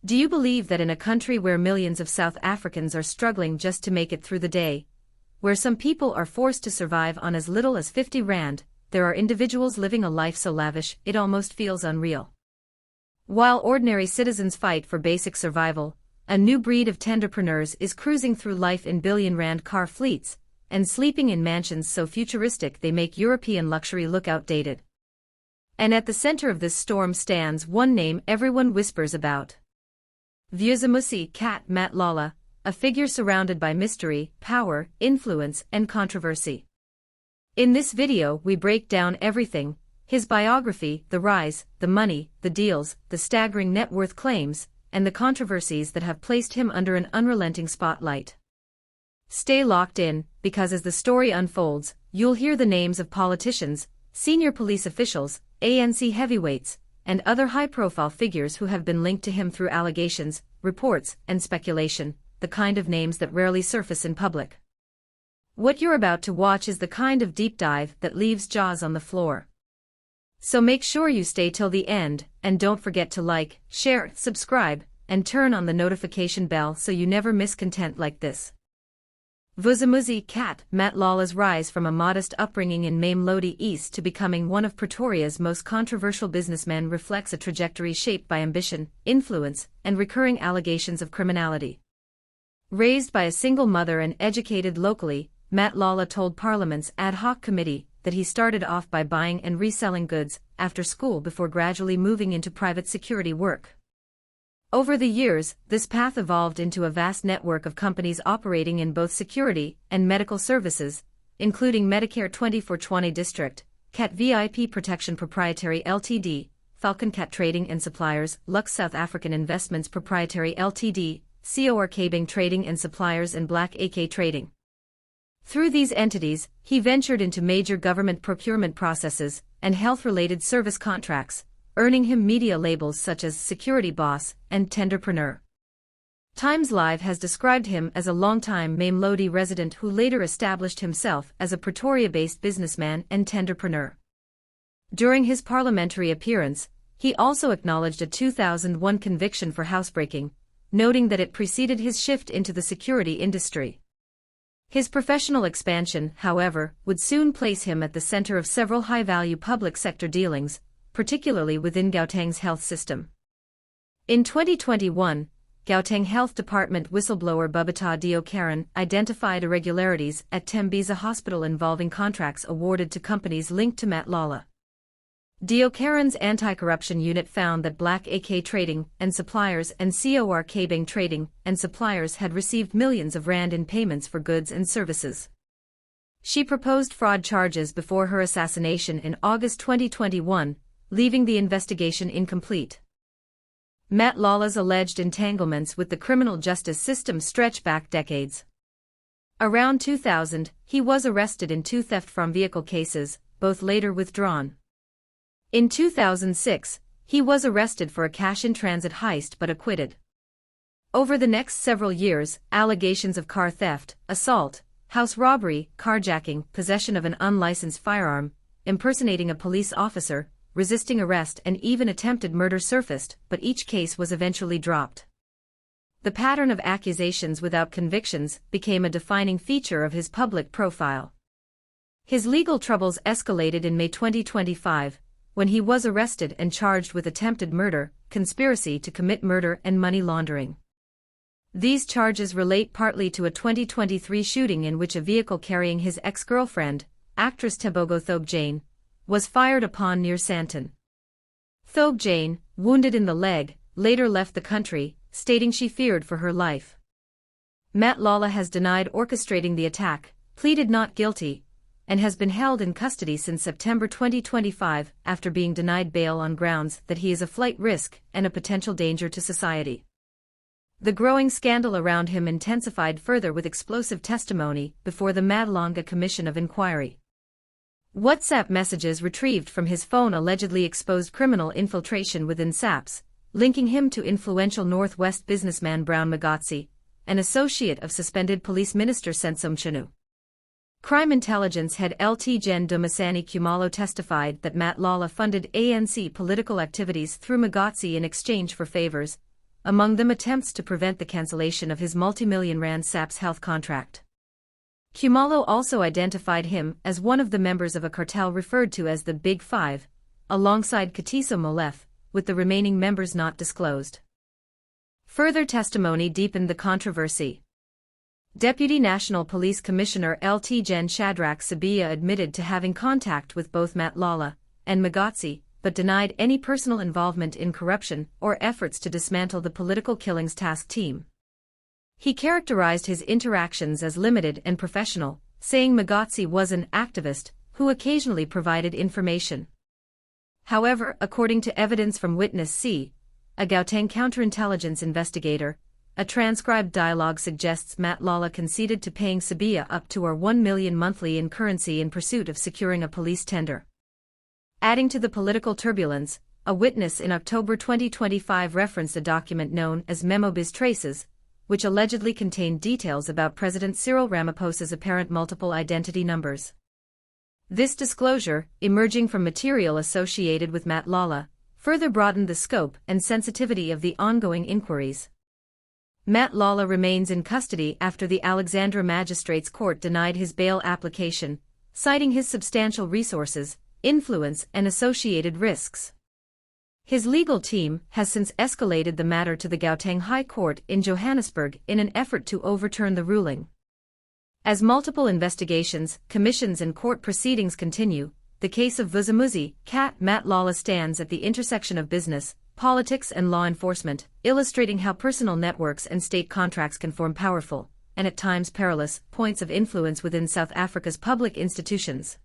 Do you believe that in a country where millions of South Africans are struggling just to make it through the day, where some people are forced to survive on as little as 50 rand, there are individuals living a life so lavish it almost feels unreal? While ordinary citizens fight for basic survival, a new breed of tenderpreneurs is cruising through life in billion-rand car fleets, and sleeping in mansions so futuristic they make European luxury look outdated. And at the center of this storm stands one name everyone whispers about. Vusimuzi cat Matlala, a figure surrounded by mystery, power, influence, and controversy. In this video we break down everything: his biography, the rise, the money, the deals, the staggering net worth claims, and the controversies that have placed him under an unrelenting spotlight. Stay locked in, because as the story unfolds, you'll hear the names of politicians, senior police officials, ANC heavyweights, and other high-profile figures who have been linked to him through allegations, reports, and speculation, the kind of names that rarely surface in public. What you're about to watch is the kind of deep dive that leaves jaws on the floor. So make sure you stay till the end, and don't forget to like, share, subscribe, and turn on the notification bell so you never miss content like this. Vusimuzi cat Matlala's rise from a modest upbringing in Mamelodi East to becoming one of Pretoria's most controversial businessmen reflects a trajectory shaped by ambition, influence, and recurring allegations of criminality. Raised by a single mother and educated locally, Matlala told Parliament's ad hoc committee that he started off by buying and reselling goods after school before gradually moving into private security work. Over the years, this path evolved into a vast network of companies operating in both security and medical services, including Medicare 2420 District, Cat VIP Protection Proprietary Ltd, Falcon Cat Trading and Suppliers, Lux South African Investments Proprietary Ltd, COR Cabing Trading and Suppliers, and Black AK Trading. Through these entities, he ventured into major government procurement processes and health-related service contracts, earning him media labels such as Security Boss and Tenderpreneur. Times Live has described him as a longtime Mamelodi resident who later established himself as a Pretoria-based businessman and tenderpreneur. During his parliamentary appearance, he also acknowledged a 2001 conviction for housebreaking, noting that it preceded his shift into the security industry. His professional expansion, however, would soon place him at the center of several high-value public sector dealings, particularly within Gauteng's health system. In 2021, Gauteng Health Department whistleblower Babita Deokaran identified irregularities at Tembisa Hospital involving contracts awarded to companies linked to Matlala. Deokaran's anti-corruption unit found that Black AK Trading and Suppliers and COR Cabing Trading and Suppliers had received millions of rand in payments for goods and services. She proposed fraud charges before her assassination in August 2021, leaving the investigation incomplete. Matlala's alleged entanglements with the criminal justice system stretch back decades. Around 2000, he was arrested in 2 theft from vehicle cases, both later withdrawn. In 2006, he was arrested for a cash-in-transit heist but acquitted. Over the next several years, allegations of car theft, assault, house robbery, carjacking, possession of an unlicensed firearm, impersonating a police officer, resisting arrest, and even attempted murder surfaced, but each case was eventually dropped. The pattern of accusations without convictions became a defining feature of his public profile. His legal troubles escalated in May 2025, when he was arrested and charged with attempted murder, conspiracy to commit murder, and money laundering. These charges relate partly to a 2023 shooting in which a vehicle carrying his ex-girlfriend, actress Tebogo Thobejane, was fired upon near Sandton. Thobejane, wounded in the leg, later left the country, stating she feared for her life. Matlala has denied orchestrating the attack, pleaded not guilty, and has been held in custody since September 2025 after being denied bail on grounds that he is a flight risk and a potential danger to society. The growing scandal around him intensified further with explosive testimony before the Matlala Commission of Inquiry. WhatsApp messages retrieved from his phone allegedly exposed criminal infiltration within SAPS, linking him to influential Northwest businessman Brown Magotsi, an associate of suspended Police Minister Sensomchanu. Crime intelligence head Lt Gen Dumisani Kumalo testified that Matlala funded ANC political activities through Magotsi in exchange for favors, among them attempts to prevent the cancellation of his multimillion-rand SAPS health contract. Khumalo also identified him as one of the members of a cartel referred to as the Big Five, alongside Katiso Molefe, with the remaining members not disclosed. Further testimony deepened the controversy. Deputy National Police Commissioner Lt Gen Shadrack Sibiya admitted to having contact with both Matlala and Magotsi, but denied any personal involvement in corruption or efforts to dismantle the political killings task team. He characterized his interactions as limited and professional, saying Magotsi was an activist who occasionally provided information. However, according to evidence from Witness C, a Gauteng counterintelligence investigator, a transcribed dialogue suggests Matlala conceded to paying Sibiya up to $1 million monthly in currency in pursuit of securing a police tender. Adding to the political turbulence, a witness in October 2025 referenced a document known as Memo Bis Traces, which allegedly contained details about President Cyril Ramaphosa's apparent multiple identity numbers. This disclosure, emerging from material associated with Matlala, further broadened the scope and sensitivity of the ongoing inquiries. Matlala remains in custody after the Alexandra Magistrates Court denied his bail application, citing his substantial resources, influence and associated risks. His legal team has since escalated the matter to the Gauteng High Court in Johannesburg in an effort to overturn the ruling. As multiple investigations, commissions and court proceedings continue, the case of Vusimuzi, Matlala stands at the intersection of business, politics and law enforcement, illustrating how personal networks and state contracts can form powerful, and at times perilous, points of influence within South Africa's public institutions.